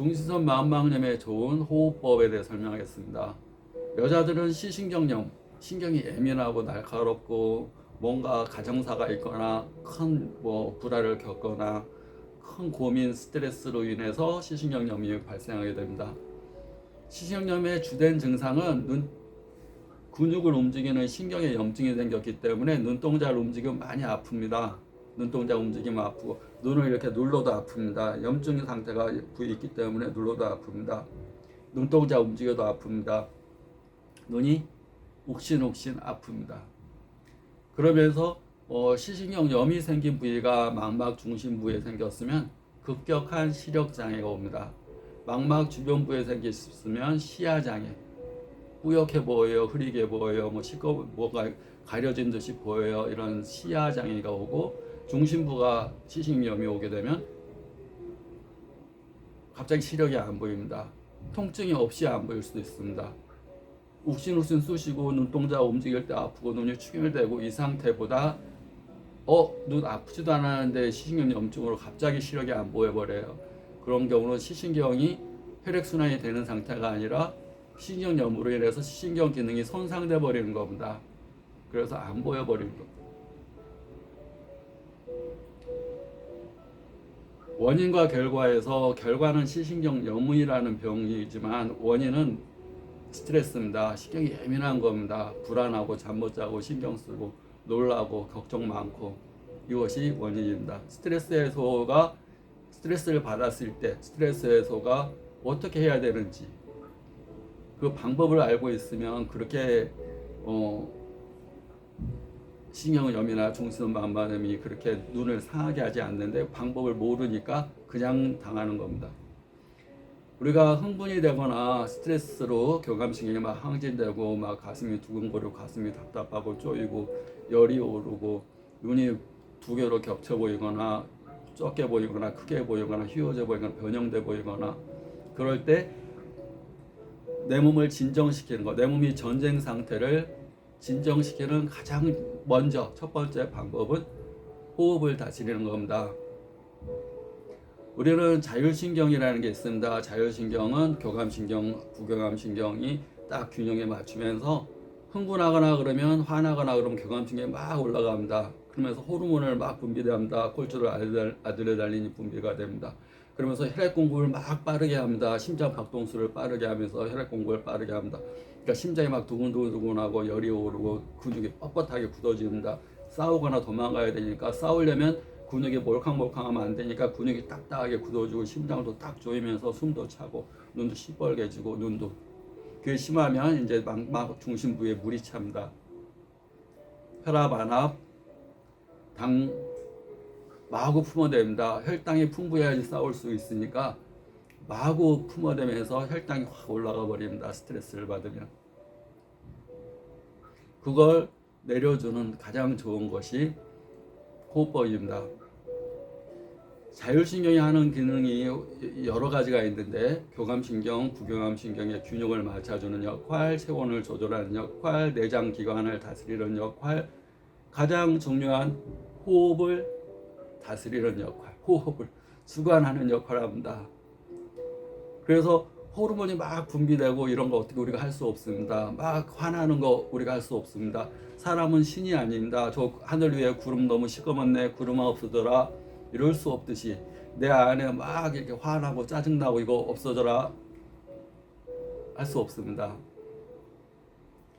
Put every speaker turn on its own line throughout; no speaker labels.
중시선 마음막염에 좋은 호흡법에 대해 설명하겠습니다. 여자들은 시신경염, 신경이 예민하고 날카롭고 뭔가 가정사가 있거나 큰 불화를 겪거나 큰 고민, 스트레스로 인해서 시신경염이 발생하게 됩니다. 시신경염의 주된 증상은 근육을 움직이는 신경에 염증이 생겼기 때문에 눈동자를 움직이면 많이 아픕니다. 눈동자 움직이면 아프고 눈을 이렇게 눌러도 아픕니다. 염증 상태가 있기 때문에 눌러도 아픕니다. 눈동자 움직여도 아픕니다. 눈이 욱신욱신 아픕니다. 그러면서 시신경염이 생긴 부위가 망막 중심부에 생겼으면 급격한 시력장애가 옵니다. 망막 주변부에 생겼으면 시야장애, 뿌옇게 보여요, 흐리게 보여요, 뭐가 가려진 듯이 보여요, 이런 시야장애가 오고, 중심부가 시신경염이 오게 되면 갑자기 시력이 안 보입니다. 통증이 없이 안 보일 수도 있습니다. 욱신욱신 쑤시고 눈동자 움직일 때 아프고 눈이 충혈되고 이 상태보다 눈 아프지도 않았는데 시신경염증으로 갑자기 시력이 안 보여버려요. 그런 경우는 시신경이 혈액순환이 되는 상태가 아니라 시신경염으로 인해서 시신경 기능이 손상돼 버리는 겁니다. 그래서 안 보여버리는 겁니다. 원인과 결과에서 결과는 시신경염이라는 병이지만 원인은 스트레스입니다. 신경이 예민한 겁니다. 불안하고 잠 못 자고 신경 쓰고 놀라고 걱정 많고, 이것이 원인입니다. 스트레스를 받았을 때 스트레스 해소가 어떻게 해야 되는지 그 방법을 알고 있으면 그렇게 신경염이나 중수는 만반염이 그렇게 눈을 상하게 하지 않는데, 방법을 모르니까 그냥 당하는 겁니다. 우리가 흥분이 되거나 스트레스로 교감신경이 막 항진되고 막 가슴이 두근거리고 가슴이 답답하고 쪼이고 열이 오르고 눈이 두 개로 겹쳐 보이거나 적게 보이거나 크게 보이거나 휘어져 보이거나 변형돼 보이거나, 그럴 때 내 몸을 진정시키는 것, 내 몸이 전쟁 상태를 진정시키는 가장 먼저 첫 번째 방법은 호흡을 다스리는 겁니다. 우리는 자율신경이라는 게 있습니다. 자율신경은 교감신경, 부교감신경이 딱 균형에 맞추면서 흥분하거나 그러면, 화나거나 그러면 교감신경이 막 올라갑니다. 그러면서 호르몬을 막 분비합니다. 콜체롤, 아드레날린이 분비가 됩니다. 그러면서 혈액 공급을 막 빠르게 합니다. 심장 박동수를 빠르게 하면서 혈액 공급을 빠르게 합니다. 그러니까 심장이 막 두근두근하고 열이 오르고 근육이 뻣뻣하게 굳어집니다. 싸우거나 도망가야 되니까, 싸우려면 근육이 몰캉몰캉하면 안 되니까 근육이 딱딱하게 굳어지고 심장도 딱 조이면서 숨도 차고 눈도 시뻘개지고, 눈도 그게 심하면 이제 망막 중심부에 물이 찹니다. 혈압, 안압, 당 마구 품어댑니다. 혈당이 풍부해야지 싸울 수 있으니까 마구 품어대면서 혈당이 확 올라가 버립니다. 스트레스를 받으면. 그걸 내려주는 가장 좋은 것이 호흡법입니다. 자율신경이 하는 기능이 여러 가지가 있는데, 교감신경, 부교감신경의 균형을 맞춰주는 역할, 체온을 조절하는 역할, 내장기관을 다스리는 역할, 가장 중요한 호흡을 다스리는 역할, 호흡을 주관하는 역할을 합니다. 그래서 호르몬이 막 분비되고 이런 거 어떻게 우리가 할 수 없습니다. 막 화나는 거 우리가 할 수 없습니다. 사람은 신이 아닙니다. 저 하늘 위에 구름 너무 시꺼먼네, 구름아 없어져라, 이럴 수 없듯이 내 안에 막 이렇게 화나고 짜증나고 이거 없어져라 할 수 없습니다.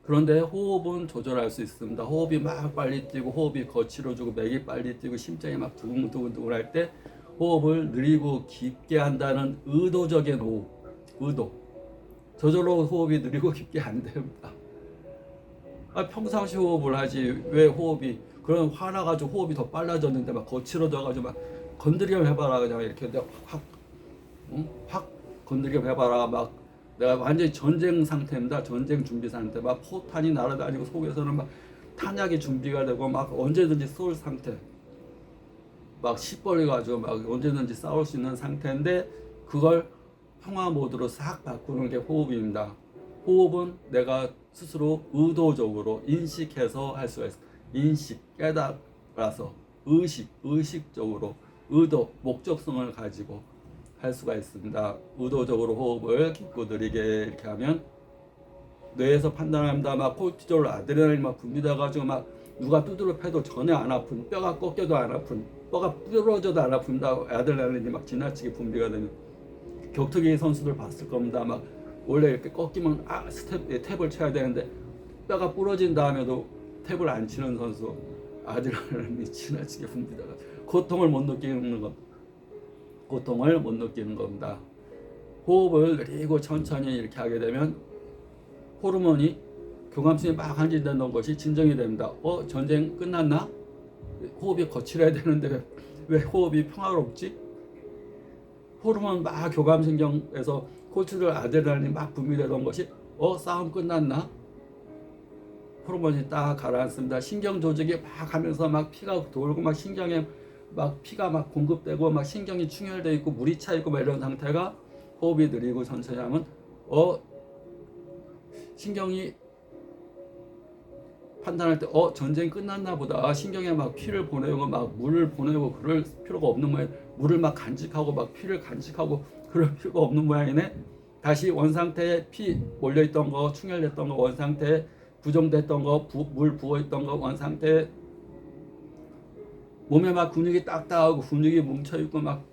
그런데 호흡은 조절할 수 있습니다. 호흡이 막 빨리 뛰고 호흡이 거칠어지고 맥이 빨리 뛰고 심장이 막 두근두근 할 때 호흡을 느리고 깊게 한다는 의도적인 호흡, 의도. 저절로 호흡이 느리고 깊게 안 됩니다. 평상시 호흡을 하지 왜 호흡이, 그런 화나가지고 호흡이 더 빨라졌는데 막 거칠어져가지고 막 건드리면 해봐라, 그냥 이렇게 확 건드리면 해봐라, 막 내가 완전히 전쟁 상태입니다. 전쟁 준비 상태. 막 포탄이 날아다니고 속에서는 막 탄약이 준비가 되고 막 언제든지 쏠 상태. 막 시뻘려가지고 막 언제든지 싸울 수 있는 상태인데, 그걸 평화 모드로 싹 바꾸는 게 호흡입니다. 호흡은 내가 스스로 의도적으로 인식해서 할 수가 있어요. 인식, 깨달아서 의식적으로 의도, 목적성을 가지고 할 수가 있습니다. 의도적으로 호흡을 깊고 느리게 이렇게 하면 뇌에서 판단합니다. 막 코르티졸, 아드레날린 막 분비돼 가지고 막 누가 두드려 패도 전혀 안 아픈, 뼈가 꺾여도 안 아픈, 뼈가 부러져도 안 아픕니다. 아드레날린이 막 지나치게 분비가 되는. 격투기 선수들 봤을 겁니다. 막 원래 이렇게 꺾이면 탭을 쳐야 되는데 뼈가 부러진 다음에도 탭을 안 치는 선수, 아드레날린이 지나치게 분비되가 고통을 못 느끼는 것, 고통을 못 느끼는 겁니다. 호흡을 느리고 천천히 이렇게 하게 되면 호르몬이 교감신이 막 항진되는 것이 진정이 됩니다. 전쟁 끝났나? 호흡이 거칠어야 되는데 왜 호흡이 평화롭지? 호르몬 막 교감신경에서 코르티졸, 아드레날린 막 분비되던 것이 싸움 끝났나? 호르몬이 딱 가라앉습니다. 신경 조직이 막 하면서 막 피가 돌고 막 신경에 막 피가 막 공급되고 막 신경이 충혈되어 있고 물이 차 있고 막 이런 상태가 호흡이 느리고 천천히 하면 신경이 판단할 때 전쟁이 끝났나 보다. 신경에 막 피를 보내고 막 물을 보내고 그럴 필요가 없는 모양. 물을 막 간직하고 막 피를 간직하고 그럴 필요가 없는 모양이네. 다시 원상태에 피 몰려있던 거, 충혈됐던 거, 원상태에 부정됐던 거, 물 부어있던 거, 원상태에 몸에 막 근육이 딱딱하고 근육이 뭉쳐있고 막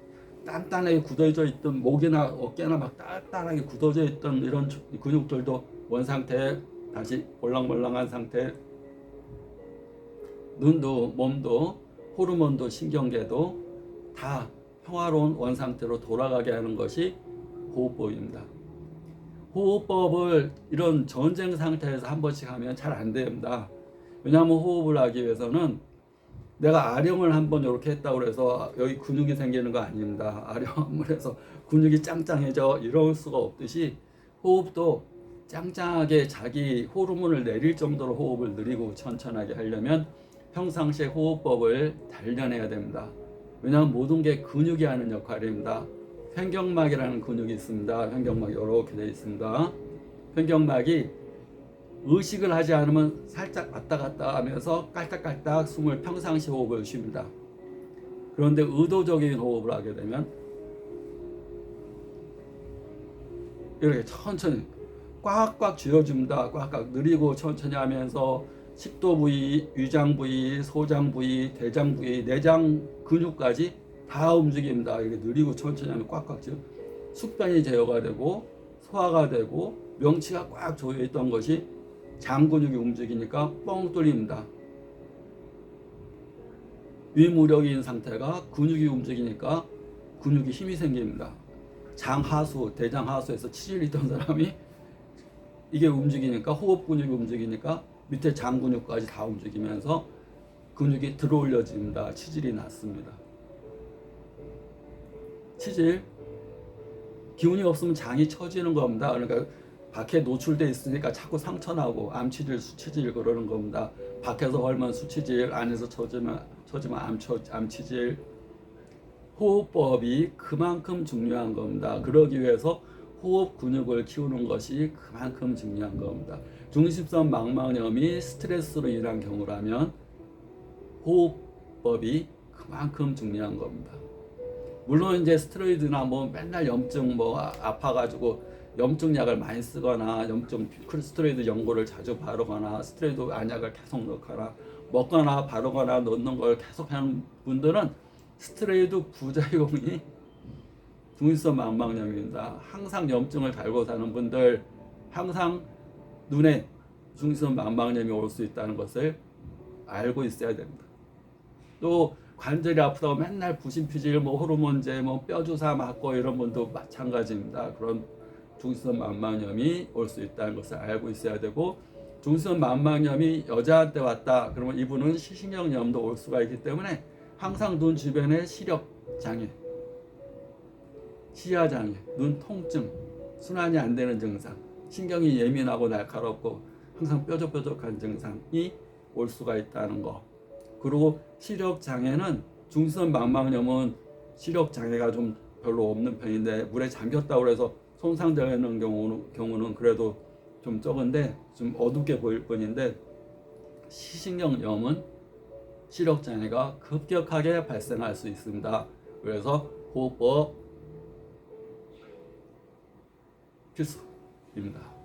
단단하게 굳어져 있던 목이나 어깨나 막 단단하게 굳어져 있던 이런 근육들도 원상태에 다시 몰랑몰랑한 상태. 눈도 몸도 호르몬도 신경계도 다 평화로운 원상태로 돌아가게 하는 것이 호흡법입니다. 호흡법을 이런 전쟁 상태에서 한 번씩 하면 잘 안 됩니다. 왜냐하면 호흡을 하기 위해서는 내가 아령을 한번 이렇게 했다고 해서 여기 근육이 생기는 거 아닙니다. 아령을 해서 근육이 짱짱해져 이럴 수가 없듯이 호흡도 짱짱하게 자기 호르몬을 내릴 정도로 호흡을 느리고 천천하게 하려면 평상시에 호흡법을 단련해야 됩니다. 왜냐하면 모든 게 근육이 하는 역할입니다. 횡격막이라는 근육이 있습니다. 횡격막이 이렇게 되어 있습니다. 횡격막이 의식을 하지 않으면 살짝 왔다 갔다 하면서 깔딱깔딱 숨을 평상시 호흡을 쉽니다. 그런데 의도적인 호흡을 하게 되면 이렇게 천천히 꽉꽉 쥐어줍니다. 꽉꽉 느리고 천천히 하면서 식도 부위, 위장 부위, 소장 부위, 대장 부위, 내장 근육까지 다 움직입니다. 이렇게 느리고 천천히 하면 꽉꽉 쥐어 숙변이 제어가 되고 소화가 되고 명치가 꽉 조여 있던 것이 장 근육이 움직이니까 뻥 뚫립니다. 위무력인 상태가 근육이 움직이니까 근육이 힘이 생깁니다. 장 하수, 대장 하수에서 치질이 있던 사람이 이게 움직이니까 호흡 근육이 움직이니까 밑에 장 근육까지 다 움직이면서 근육이 들어올려집니다. 치질이 났습니다. 치질, 기운이 없으면 장이 처지는 겁니다. 그러니까 밖에 노출돼 있으니까 자꾸 상처나고 암치질, 수치질 그러는 겁니다. 밖에서 헐면 수치질, 안에서 처지면 암치질. 호흡법이 그만큼 중요한 겁니다. 그러기 위해서 호흡 근육을 키우는 것이 그만큼 중요한 겁니다. 중심성 망막염이 스트레스로 인한 경우라면 호흡법이 그만큼 중요한 겁니다. 물론 이제 스테로이드나 뭐 맨날 염증 뭐 아파가지고 염증 약을 많이 쓰거나 염증 스테로이드 연고를 자주 바르거나 스테로이드 안약을 계속 넣거나 먹거나 바르거나 넣는 걸 계속 하는 분들은 스테로이드 부작용이 중심성 망막염입니다. 항상 염증을 달고 사는 분들 항상 눈에 중심성 망막염이 올 수 있다는 것을 알고 있어야 됩니다. 또 관절이 아프다고 맨날 부신피질, 뭐 호르몬제, 뭐 뼈주사 맞고 이런 분도 마찬가지입니다. 그런 중심성 망막염이 올 수 있다는 것을 알고 있어야 되고, 중심성 망막염이 여자한테 왔다 그러면 이분은 시신경염도 올 수가 있기 때문에 항상 눈 주변에 시력 장애, 시야 장애, 눈 통증, 순환이 안 되는 증상, 신경이 예민하고 날카롭고 항상 뾰족뾰족한 증상이 올 수가 있다는 거. 그리고 시력 장애는 중심성 망막염은 시력 장애가 좀 별로 없는 편인데 물에 잠겼다고 해서 손상되는 경우는 그래도 좀 적은데 좀 어둡게 보일 뿐인데, 시신경염은 시력 장애가 급격하게 발생할 수 있습니다. 그래서 호흡법 필수입니다.